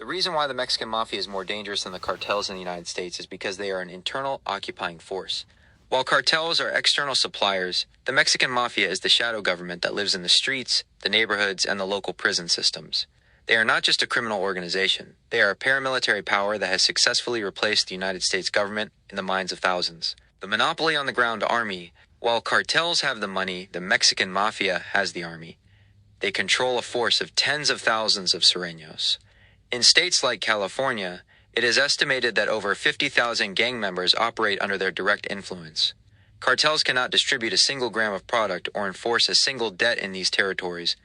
The reason why the Mexican mafia is more dangerous than the cartels in the United States is because they are an internal occupying force. While cartels are external suppliers, the Mexican mafia is the shadow government that lives in the streets, the neighborhoods, and the local prison systems. They are not just a criminal organization. They are a paramilitary power that has successfully replaced the United States government in the minds of thousands. The monopoly on the ground army. While cartels have the money, the Mexican mafia has the army. They control a force of tens of thousands of Sureños. In states like California, it is estimated that over 50,000 gang members operate under their direct influence. Cartels cannot distribute a single gram of product or enforce a single debt in these territories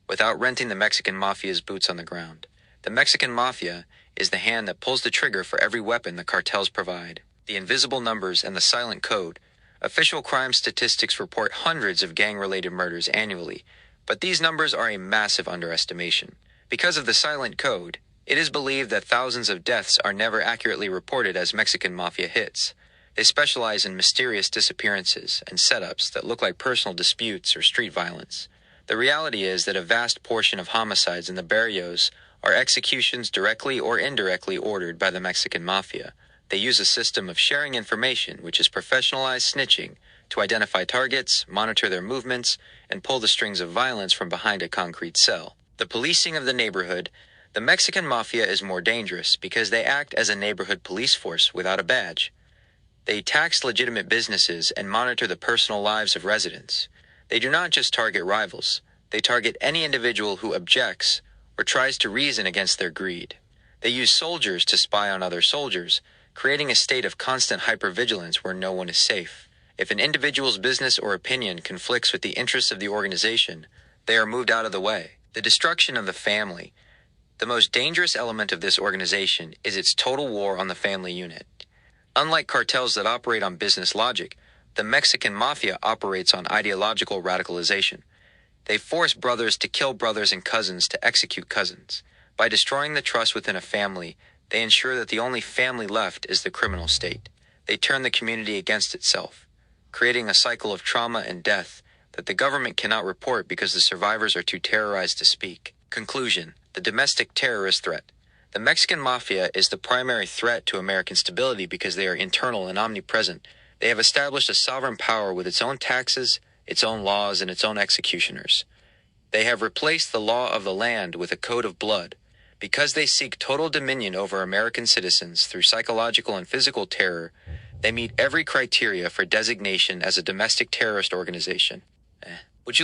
without renting the Mexican mafia's boots on the ground. The Mexican mafia is the hand that pulls the trigger for every weapon the cartels provide. The invisible numbers and the silent code. Official crime statistics report hundreds of gang-related murders annually, but these numbers are a massive underestimation. Because of the silent code, it is believed that thousands of deaths are never accurately reported as Mexican mafia hits. They specialize in mysterious disappearances and setups that look like personal disputes or street violence. The reality is that a vast portion of homicides in the barrios are executions directly or indirectly ordered by the Mexican mafia. They use a system of sharing information, which is professionalized snitching, to identify targets, monitor their movements, and pull the strings of violence from behind a concrete cell. The policing of the neighborhood. The Mexican mafia is more dangerous because they act as a neighborhood police force without a badge. They tax legitimate businesses and monitor the personal lives of residents. They do not just target rivals. They target any individual who objects or tries to reason against their greed. They use soldiers to spy on other soldiers, creating a state of constant hypervigilance where no one is safe. If an individual's business or opinion conflicts with the interests of the organization, they are moved out of the way. The destruction of the family. The most dangerous element of this organization is its total war on the family unit. Unlike cartels that operate on business logic, the Mexican mafia operates on ideological radicalization. They force brothers to kill brothers and cousins to execute cousins. By destroying the trust within a family, they ensure that the only family left is the criminal state. They turn the community against itself, creating a cycle of trauma and death that the government cannot report because the survivors are too terrorized to speak. Conclusion: the domestic terrorist threat. The Mexican mafia is the primary threat to American stability because they are internal and omnipresent. They have established a sovereign power with its own taxes, its own laws, and its own executioners. They have replaced the law of the land with a code of blood. Because they seek total dominion over American citizens through psychological and physical terror, they meet every criteria for designation as a domestic terrorist organization. Would you like